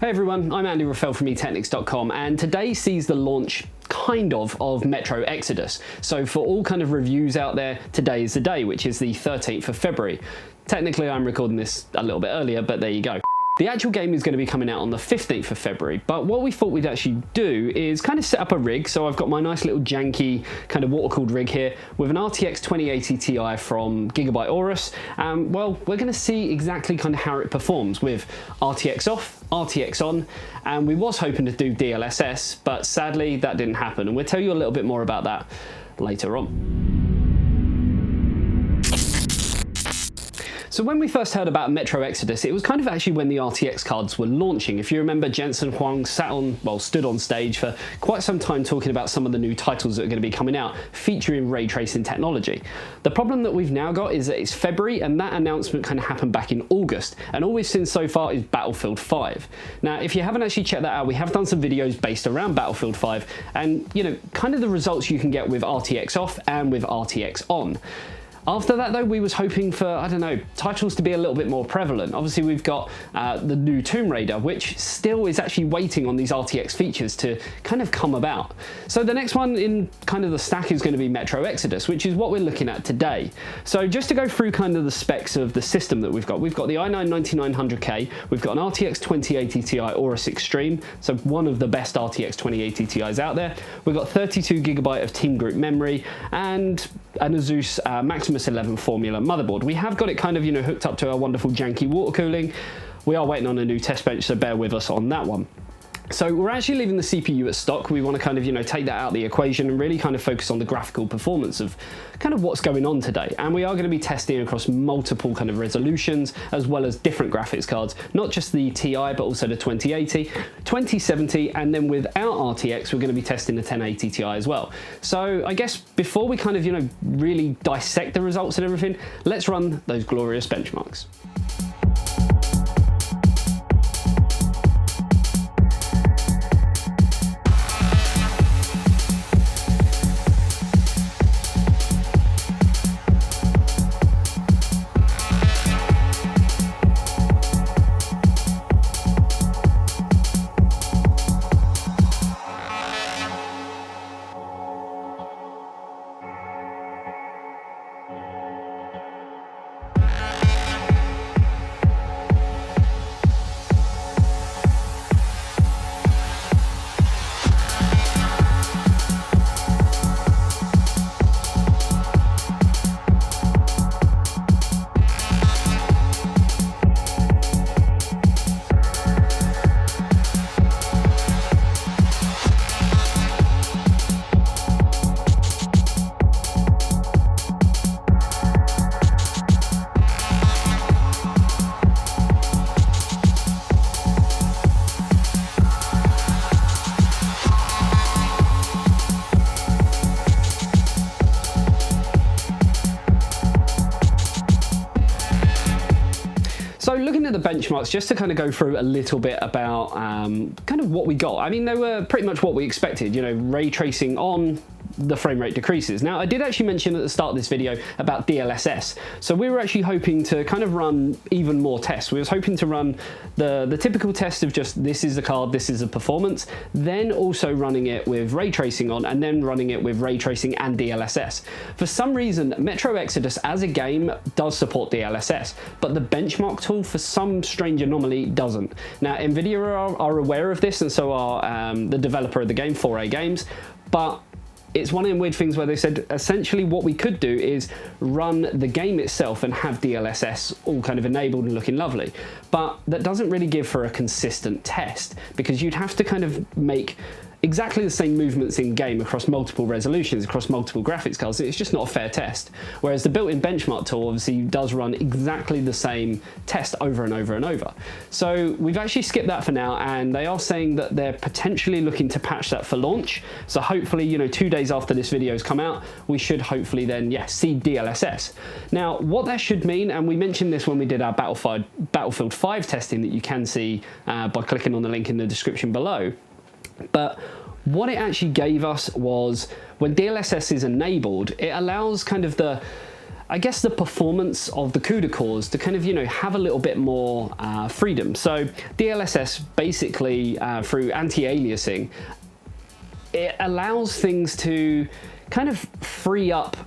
Hey everyone, I'm Andy Raffel from etechnics.com, and today sees the launch of Metro Exodus. So for all kind of reviews out there, today is the day, which is the 13th of February. Technically I'm recording this a little bit earlier, but there you go. The actual game is going to be coming out on the 15th of February, but what we thought we'd actually do is kind of set up a rig. So I've got my nice little janky kind of water-cooled rig here with an RTX 2080 Ti from Gigabyte Aorus. Well, we're going to see exactly kind of how it performs with RTX off, RTX on, and we was hoping to do DLSS, but sadly that didn't happen, and we'll tell you a little bit more about that later on. So when we first heard about Metro Exodus, it was kind of actually when the RTX cards were launching. If you remember, Jensen Huang stood on stage for quite some time talking about some of the new titles that are going to be coming out featuring ray tracing technology. The problem that we've now got is that it's February, and that announcement kind of happened back in August, and all we've seen so far is Battlefield 5. Now, if you haven't actually checked that out, we have done some videos based around Battlefield 5, and you know, kind of the results you can get with RTX off and with RTX on. After that though, we was hoping for, I don't know, titles to be a little bit more prevalent. Obviously we've got the new Tomb Raider, which still is actually waiting on these RTX features to kind of come about. So the next one in kind of the stack is going to be Metro Exodus, which is what we're looking at today. So just to go through kind of the specs of the system that we've got the i9-9900K, we've got an RTX 2080 Ti Aorus Extreme, so one of the best RTX 2080 Ti's out there. We've got 32GB of Team Group memory and an Asus Maximus 11 Formula motherboard. We have got it kind of, you know, hooked up to our wonderful janky water cooling. We are waiting on a new test bench, so bear with us on that one. So we're actually leaving the CPU at stock. We want to kind of, you know, take that out of the equation and really kind of focus on the graphical performance of kind of what's going on today. And we are going to be testing across multiple kind of resolutions, as well as different graphics cards, not just the Ti, but also the 2080, 2070, and then without RTX, we're going to be testing the 1080 Ti as well. So I guess before we kind of, you know, really dissect the results and everything, let's run those glorious benchmarks. So looking at the benchmarks, just to kind of go through a little bit about kind of what we got. I mean, they were pretty much what we expected, you know, ray tracing on, the frame rate decreases. Now, I did actually mention at the start of this video about DLSS. So we were actually hoping to kind of run even more tests. We was hoping to run the typical test of just this is the card, this is the performance, then also running it with ray tracing on, and then running it with ray tracing and DLSS. For some reason, Metro Exodus as a game does support DLSS, but the benchmark tool for some strange anomaly doesn't. Now, Nvidia are aware of this, and so are the developer of the game, 4A Games, but it's one of them weird things where they said essentially what we could do is run the game itself and have DLSS all kind of enabled and looking lovely, but that doesn't really give for a consistent test, because you'd have to kind of make exactly the same movements in game across multiple resolutions, across multiple graphics cards. It's just not a fair test. Whereas the built-in benchmark tool obviously does run exactly the same test over and over and over. So we've actually skipped that for now, and they are saying that they're potentially looking to patch that for launch. So hopefully, you know, 2 days after this video's come out, we should hopefully then, yeah, see DLSS. Now, what that should mean, and we mentioned this when we did our Battlefield 5 testing that you can see by clicking on the link in the description below, but what it actually gave us was when DLSS is enabled, it allows kind of the I guess, the performance of the CUDA cores to kind of, you know, have a little bit more freedom. So DLSS basically, through anti-aliasing, it allows things to kind of free up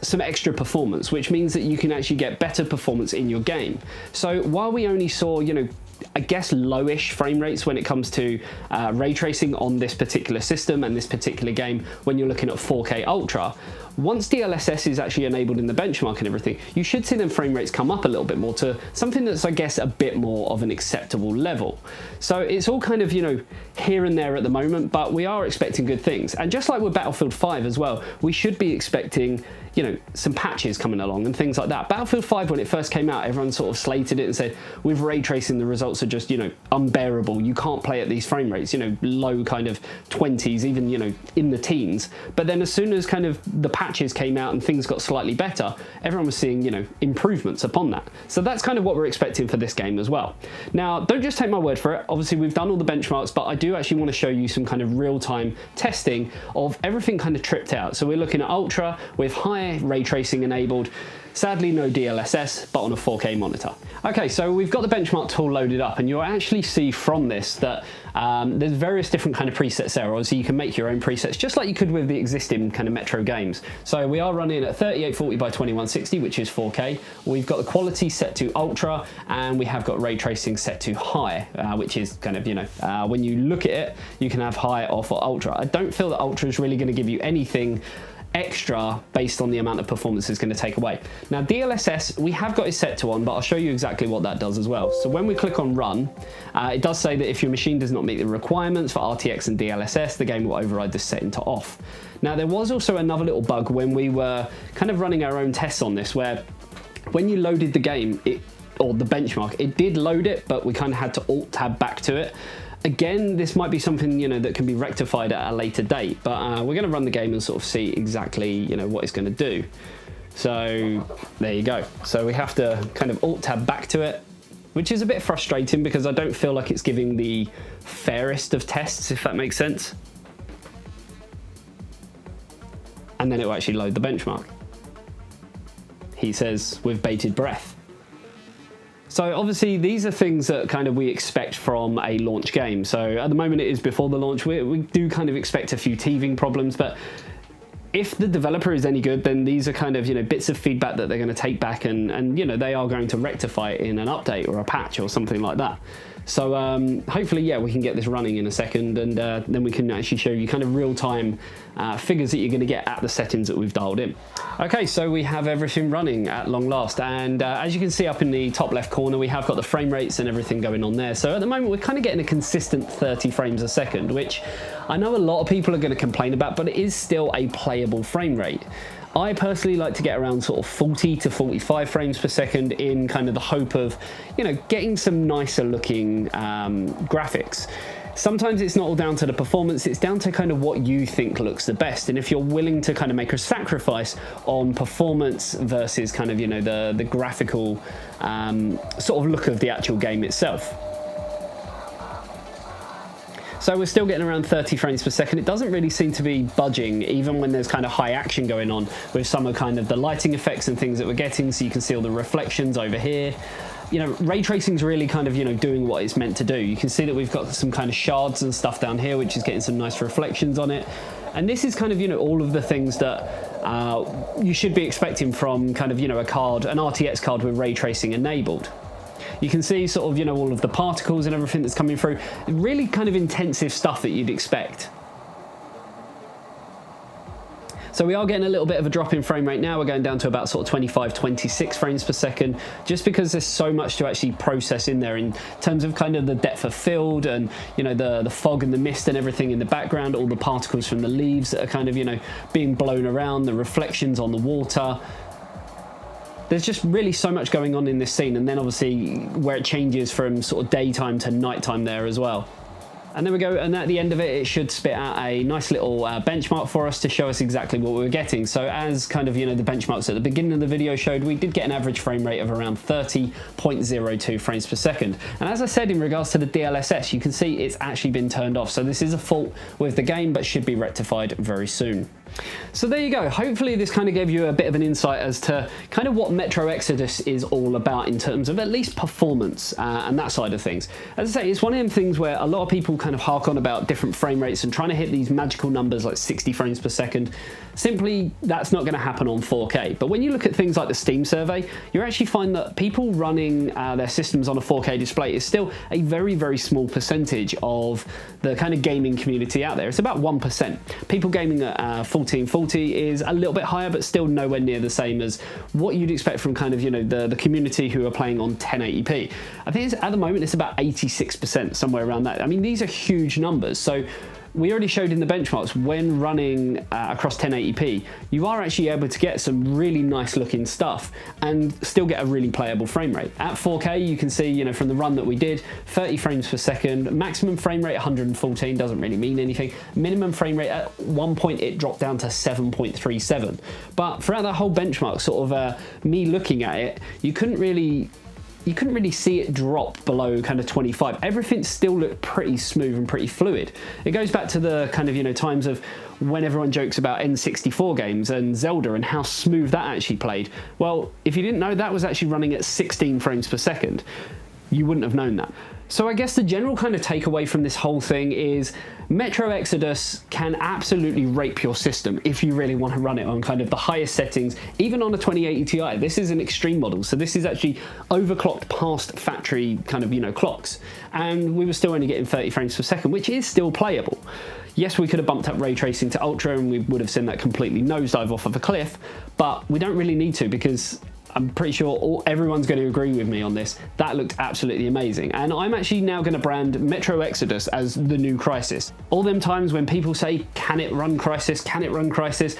some extra performance, which means that you can actually get better performance in your game. So while we only saw, you know, I guess lowish frame rates when it comes to ray tracing on this particular system and this particular game when you're looking at 4K Ultra, once DLSS is actually enabled in the benchmark and everything, you should see them frame rates come up a little bit more to something that's, I guess, a bit more of an acceptable level. So it's all kind of, you know, here and there at the moment, but we are expecting good things. And just like with Battlefield 5 as well, we should be expecting, you know, some patches coming along and things like that. Battlefield 5, when it first came out, everyone sort of slated it and said, with ray tracing, the results are just, you know, unbearable. You can't play at these frame rates, you know, low kind of 20s, even, you know, in the teens. But then as soon as kind of the patches came out and things got slightly better, everyone was seeing, you know, improvements upon that. So that's kind of what we're expecting for this game as well. Now, don't just take my word for it. Obviously, we've done all the benchmarks, but I do actually want to show you some kind of real-time testing of everything kind of tripped out. So we're looking at Ultra with high ray tracing enabled. Sadly, no DLSS, but on a 4K monitor. Okay, so we've got the benchmark tool loaded up, and you'll actually see from this that there's various different kind of presets there. Obviously, you can make your own presets, just like you could with the existing kind of Metro games. So we are running at 3840 by 2160, which is 4K. We've got the quality set to Ultra, and we have got ray tracing set to high, which is kind of, you know, when you look at it, you can have high or for Ultra. I don't feel that Ultra is really going to give you anything extra based on the amount of performance it's going to take away. Now DLSS, we have got it set to on, but I'll show you exactly what that does as well. So when we click on run, it does say that if your machine does not meet the requirements for RTX and DLSS, the game will override this setting to off. Now there was also another little bug when we were kind of running our own tests on this, where when you loaded the game, or the benchmark, it did load it, but we kind of had to alt tab back to it. Again, this might be something, you know, that can be rectified at a later date, but we're going to run the game and sort of see exactly, you know, what it's going to do. So there you go. So we have to kind of alt tab back to it, which is a bit frustrating because I don't feel like it's giving the fairest of tests, if that makes sense. And then it will actually load the benchmark. He says with bated breath. So obviously these are things that kind of we expect from a launch game. So at the moment it is before the launch. We do kind of expect a few teething problems, but if the developer is any good, then these are kind of, you know, bits of feedback that they're going to take back and you know, they are going to rectify it in an update or a patch or something like that. So hopefully, yeah, we can get this running in a second, and then we can actually show you kind of real-time figures that you're going to get at the settings that we've dialed in. Okay, so we have everything running at long last, and as you can see up in the top left corner, we have got the frame rates and everything going on there. So at the moment, we're kind of getting a consistent 30 frames a second, which I know a lot of people are going to complain about, but it is still a playable frame rate. I personally like to get around sort of 40 to 45 frames per second in kind of the hope of, you know, getting some nicer looking graphics. Sometimes it's not all down to the performance, it's down to kind of what you think looks the best. And if you're willing to kind of make a sacrifice on performance versus kind of, you know, the graphical sort of look of the actual game itself. So we're still getting around 30 frames per second. It doesn't really seem to be budging, even when there's kind of high action going on with some of kind of the lighting effects and things that we're getting. So you can see all the reflections over here. You know, ray tracing is really kind of, you know, doing what it's meant to do. You can see that we've got some kind of shards and stuff down here, which is getting some nice reflections on it. And this is kind of, you know, all of the things that you should be expecting from kind of, you know, a card, an RTX card with ray tracing enabled. You can see sort of, you know, all of the particles and everything that's coming through. Really kind of intensive stuff that you'd expect. So we are getting a little bit of a drop in frame rate now. We're going down to about sort of 25, 26 frames per second, just because there's so much to actually process in there in terms of kind of the depth of field and, you know, the fog and the mist and everything in the background, all the particles from the leaves that are kind of, you know, being blown around, the reflections on the water. There's just really so much going on in this scene, and then obviously where it changes from sort of daytime to nighttime there as well. And there we go, and at the end of it, it should spit out a nice little benchmark for us to show us exactly what we were getting. So as kind of, you know, the benchmarks at the beginning of the video showed, we did get an average frame rate of around 30.02 frames per second. And as I said, in regards to the DLSS, you can see it's actually been turned off. So this is a fault with the game, but should be rectified very soon. So there you go. Hopefully this kind of gave you a bit of an insight as to kind of what Metro Exodus is all about in terms of at least performance and that side of things. As I say, it's one of them things where a lot of people kind of hark on about different frame rates and trying to hit these magical numbers like 60 frames per second. Simply, that's not going to happen on 4K. But when you look at things like the Steam survey, you actually find that people running their systems on a 4K display is still a very, very small percentage of the kind of gaming community out there. It's about 1%. People gaming at 1440 is a little bit higher, but still nowhere near the same as what you'd expect from kind of, you know, the community who are playing on 1080p. I think at the moment it's about 86%, somewhere around that. I mean, these are huge numbers. So we already showed in the benchmarks when running across 1080p, you are actually able to get some really nice looking stuff and still get a really playable frame rate. At 4K, you can see, you know, from the run that we did, 30 frames per second, maximum frame rate 114, doesn't really mean anything. Minimum frame rate, at one point it dropped down to 7.37. But throughout that whole benchmark, sort of me looking at it, you couldn't really see it drop below kind of 25. Everything still looked pretty smooth and pretty fluid. It goes back to the kind of, you know, times of when everyone jokes about N64 games and Zelda and how smooth that actually played. Well, if you didn't know, that was actually running at 16 frames per second. You wouldn't have known that. So I guess the general kind of takeaway from this whole thing is Metro Exodus can absolutely rape your system if you really want to run it on kind of the highest settings, even on a 2080 Ti. This is an extreme model, so this is actually overclocked past factory kind of, you know, clocks. And we were still only getting 30 frames per second, which is still playable. Yes, we could have bumped up ray tracing to ultra and we would have seen that completely nosedive off of a cliff, but we don't really need to because I'm pretty sure everyone's going to agree with me on this. That looked absolutely amazing. And I'm actually now going to brand Metro Exodus as the new Crysis. All them times when people say, can it run Crysis? Can it run Crysis?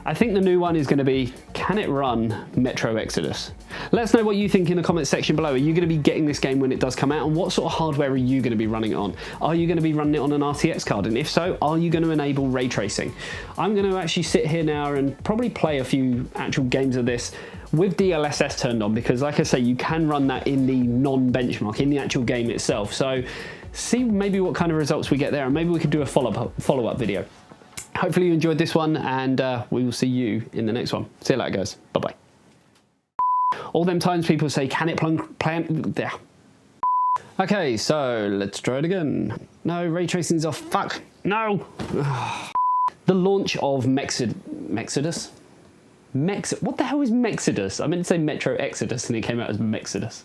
I think the new one is going to be, can it run Metro Exodus? Let us know what you think in the comments section below. Are you going to be getting this game when it does come out? And what sort of hardware are you going to be running it on? Are you going to be running it on an RTX card? And if so, are you going to enable ray tracing? I'm going to actually sit here now and probably play a few actual games of this with DLSS turned on, because like I say, you can run that in the non-benchmark, in the actual game itself. So see maybe what kind of results we get there, and maybe we could do a follow-up video. Hopefully you enjoyed this one, and we will see you in the next one. See you later, guys. Bye-bye. All them times people say, can it play there? Okay, so let's try it again. No, ray tracing's off. Fuck. No. The launch of Mexodus? What the hell is Mexodus? I meant to say Metro Exodus and it came out as Mexodus.